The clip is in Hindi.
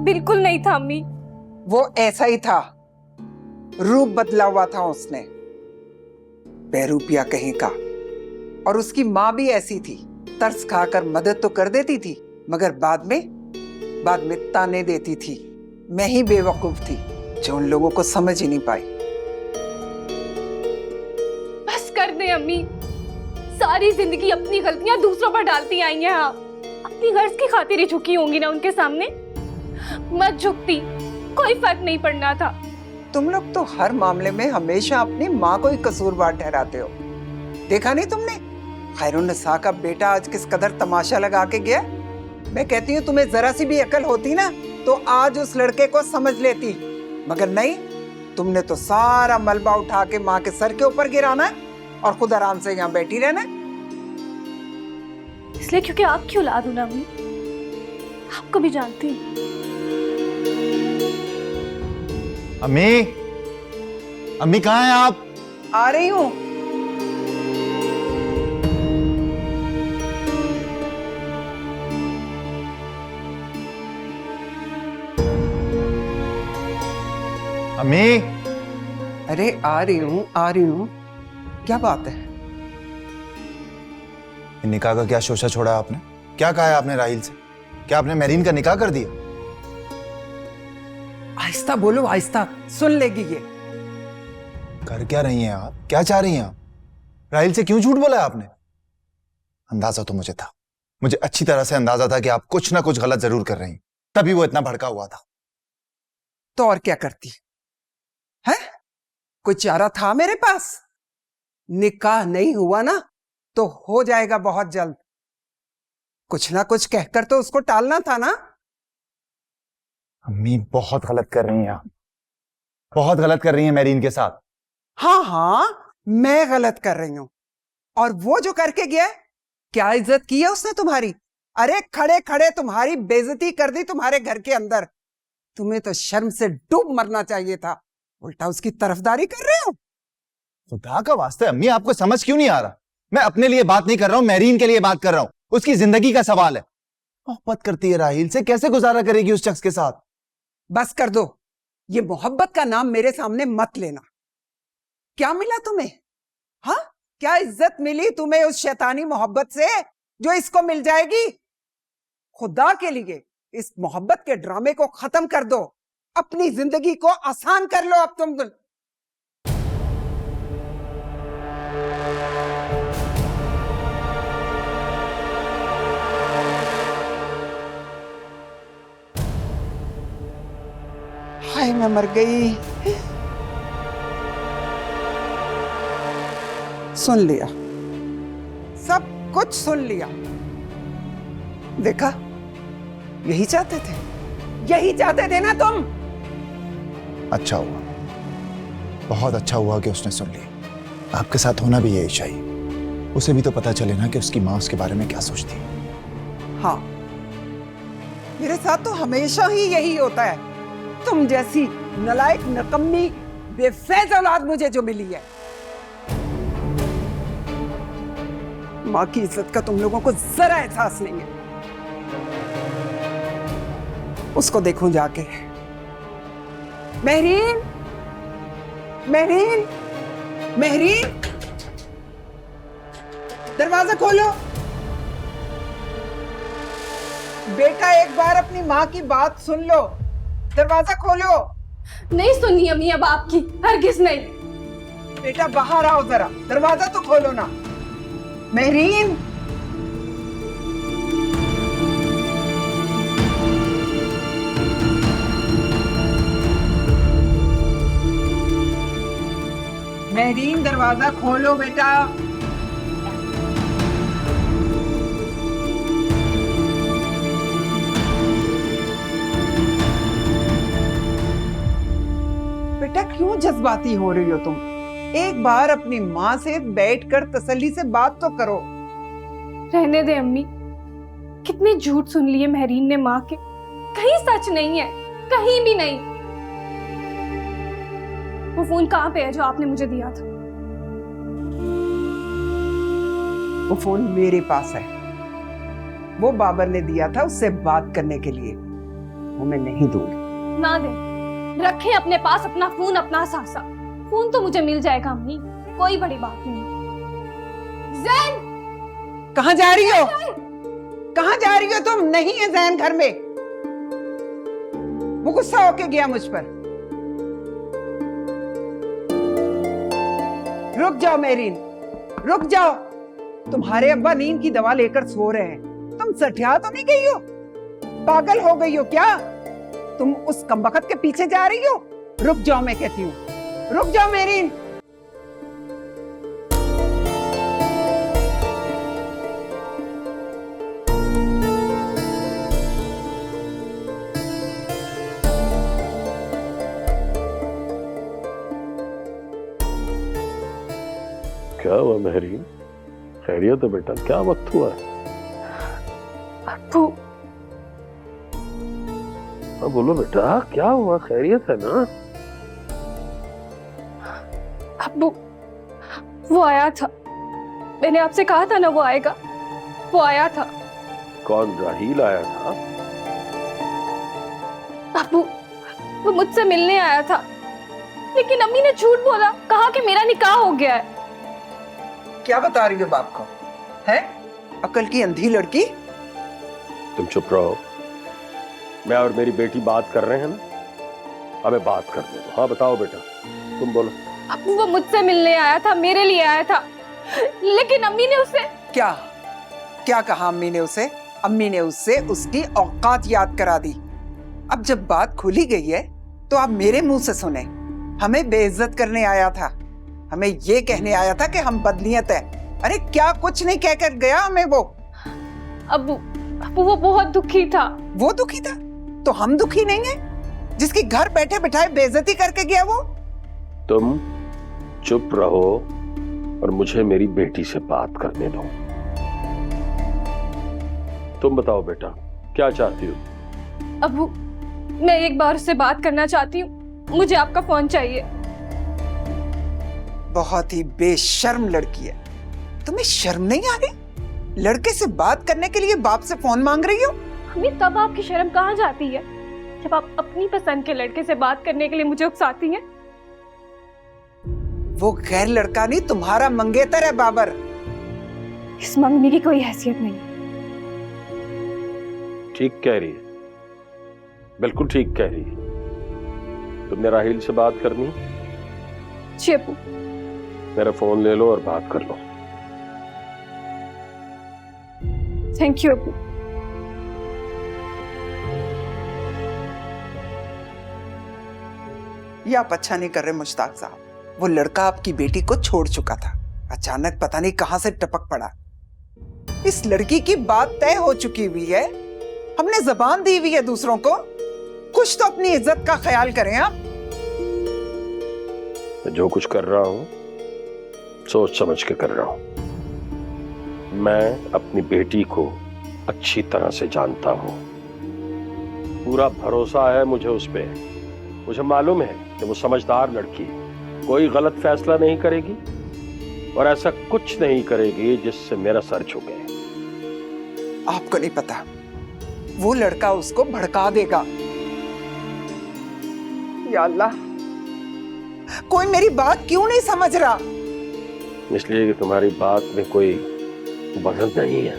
बिल्कुल नहीं था अम्मी। वो ऐसा ही था, रूप बदला हुआ था उसने, बेरूपिया कहीं का। और उसकी माँ भी ऐसी थी, तरस खाकर मदद तो कर देती थी मगर बाद में ताने देती थी। मैं ही बेवकूफ थी जो उन लोगों को समझ ही नहीं पाई। बस कर दे अम्मी, सारी जिंदगी अपनी गलतियां दूसरों पर डालती आई हैं आप। अपनी गर्ज की खातिर ही झुकी होंगी ना उनके सामने। मत झुकती, कोई फर्क नहीं पड़ना था। तुम लोग तो हर मामले में हमेशा अपनी माँ को ही कसूरवार ठहराते हो। देखा नहीं तुमने खैरुन्निसा का बेटा आज किस कदर तमाशा लगा के गया। मैं कहती हूँ तुम्हें जरा सी भी अकल होती ना तो आज उस लड़के को समझ लेती, मगर नहीं, तुमने तो सारा मलबा उठा के माँ के सर के ऊपर गिराना और खुद आराम से यहाँ बैठी रहना। इसलिए क्योंकि आपकी औलाद हूं ना अम्मी, आपको भी जानती हूँ। अम्मी, अम्मी कहाँ हैं आप? आ रही हूँ। अम्मी, अरे आ रही हूँ। क्या बात है? निकाह का क्या शोशा छोड़ा आपने? क्या कहा है आपने राहिल से? क्या आपने मेरीन का निकाह कर दिया? आहिस्ता बोलो, आहिस्ता, सुन लेगी ये। कर क्या रही हैं आप? क्या चाह रही हैं आप? राहिल से क्यों झूठ बोला आपने? अंदाजा तो मुझे था, मुझे अच्छी तरह से अंदाजा था कि आप कुछ ना कुछ गलत जरूर कर रही हैं, तभी वो इतना भड़का हुआ था। तो और क्या करती है? कोई चारा था मेरे पास? निकाह नहीं हुआ ना तो हो जाएगा बहुत जल्द। कुछ ना कुछ कहकर तो उसको टालना था ना। अम्मी बहुत गलत कर रही हैं आप, बहुत गलत कर रही हैं मेरीन के साथ। हाँ, मैं गलत कर रही हूं। और वो जो करके गया, क्या इज्जत की है उसने तुम्हारी? अरे खड़े खड़े तुम्हारी बेइज्जती कर दी तुम्हारे घर के अंदर। तुम्हें तो शर्म से डूब मरना चाहिए था, उल्टा उसकी तरफदारी कर रहे हो। खुदा का वास्ते अम्मी, आपको समझ क्यों नहीं आ रहा? मैं अपने लिए बात नहीं कर रहा हूं, मेरीन के लिए बात कर रहा हूं। उसकी जिंदगी का सवाल है। मोहब्बत करती है राहिल से, कैसे गुजारा करेगी उस शख्स के साथ? बस कर दो, ये मोहब्बत का नाम मेरे सामने मत लेना। क्या मिला तुम्हें? हाँ, क्या इज्जत मिली तुम्हें उस शैतानी मोहब्बत से जो इसको मिल जाएगी? खुदा के लिए इस मोहब्बत के ड्रामे को खत्म कर दो, अपनी जिंदगी को आसान कर लो अब तुम। हाय मैं मर गई। सुन लिया, सब कुछ सुन लिया। देखा, यही चाहते थे ना तुम। अच्छा हुआ, बहुत अच्छा हुआ कि उसने सुन लिया। आपके साथ होना भी यही चाहिए। उसे भी तो पता चले ना कि उसकी माँ उसके बारे में क्या सोचती है। हाँ, मेरे साथ तो हमेशा ही यही होता है। तुम जैसी नलायक, नकम्मी, बेफैज औलाद मुझे जो मिली है। माँ की इज्जत का तुम लोगों को जरा एहसास नहीं है। उसको देखूं जाके। महरीन, महरीन, महरीन, दरवाजा खोलो। बेटा एक बार अपनी माँ की बात सुन लो, दरवाजा खोलो। नहीं सुननी अम्मी अब आपकी, हरगिज नहीं। बेटा बाहर आओ जरा, दरवाजा तो खोलो ना। महरीन, महरीन दरवाजा खोलो बेटा। बेटा क्यों जज्बाती हो रही हो तुम? एक बार अपनी माँ से बैठकर तसल्ली से बात तो करो। रहने दे अम्मी, कितने झूठ सुन लिए महरीन ने माँ के। कहीं सच नहीं है, कहीं भी नहीं। वो फोन कहाँ पे है जो आपने मुझे दिया था? वो फोन मेरे पास है, वो बाबर ने दिया था उससे बात करने के लिए। वो मैं नहीं दूंगी। ना दे, रखें अपने पास अपना फोन, अपना सासा। फोन तो मुझे मिल जाएगा अम्मी, कोई बड़ी बात नहीं। जैन, कहाँ जा रही हो? कहाँ जा रही हो तुम? नहीं है जैन घर में। वो गुस्सा होके गया मुझ पर। रुक जाओ मेरीन, रुक जाओ। तुम्हारे अब्बा नींद की दवा लेकर सो रहे हैं। तुम सठिया तो नहीं गई हो? पागल हो गई हो क्या? तुम उस कमबख्त के पीछे जा रही हो? रुक जाओ, मैं कहती हूँ, रुक जाओ मेरीन। क्या हुआ महरीन? खैरियत है बेटा? क्या वक्त हुआ है? अब्बू, हाँ बोलो बेटा, क्या हुआ? खैरियत है ना? अब्बू, वो आया था। मैंने आपसे कहा था ना वो आएगा। वो आया था। कौन? राहील आया था? अब्बू, वो मुझसे मिलने आया था, लेकिन अम्मी ने झूठ बोला, कहा कि मेरा निकाह हो गया है। क्या बता रही हो बाप को? है अकल की अंधी लड़की। तुम चुप रहो। मैं और मेरी बेटी बात कर रहे हैं ना, हमें बात करने दो। हाँ बताओ बेटा, तुम बोलो। अब्बू, वो मुझसे मिलने आया था, मेरे लिए आया था, लेकिन अम्मी ने उसे क्या क्या कहा अम्मी ने उसे? अम्मी ने उससे उसकी औकात याद करा दी। अब जब बात खुली गई है तो आप मेरे मुंह से सुने। हमें बेइज्जत करने आया था, हमें ये कहने आया था कि हम बदनीयत है। अरे क्या कुछ नहीं कहकर गया हमें वो। अब्बू, वो बहुत दुखी था। वो दुखी था तो हम दुखी नहीं है? जिसकी घर बैठे बिठाए बेइज्जती करके गया वो। तुम चुप रहो और मुझे मेरी बेटी से बात करने दो। तुम बताओ बेटा, क्या चाहती हो? अब्बू, मैं एक बार उससे बात करना चाहती हूँ। मुझे आपका फोन चाहिए। बहुत ही बेशर्म लड़की है। तुम्हें शर्म नहीं आ रही? लड़के से बात करने के लिए बाप से फोन मांग रही हो? अम्मी, तब आपकी शर्म कहाँ जाती है जब आप अपनी पसंद के लड़के से बात करने के लिए मुझे उकसाती हैं? वो गैर लड़का नहीं, तुम्हारा मंगेतर है बाबर। इस मंगनी की कोई हैसियत नहीं। ठीक कह रही है, बिल्कुल ठीक कह रही है। तुमने राहील से बात करनी? जी अब्बू। मेरा फोन ले लो और बात कर लो। थैंक यू अब्बू। ये आप अच्छा नहीं कर रहे मुश्ताक साहब। वो लड़का आपकी बेटी को छोड़ चुका था, अचानक पता नहीं कहां से टपक पड़ा। इस लड़की की बात तय हो चुकी हुई है, हमने जबान दी हुई है दूसरों को। कुछ तो अपनी इज्जत का ख्याल करें आप। मैं जो कुछ कर रहा हूं सोच समझ के कर रहा हूं। मैं अपनी बेटी को अच्छी तरह से जानता हूं, पूरा भरोसा है मुझे उस पे। मुझे मालूम है कि वो समझदार लड़की है, कोई गलत फैसला नहीं करेगी और ऐसा कुछ नहीं करेगी जिससे मेरा सर झुके। आपको नहीं पता, वो लड़का उसको भड़का देगा। या अल्लाह, कोई मेरी बात क्यों नहीं समझ रहा? इसलिए कि तुम्हारी बात में कोई वजन नहीं है।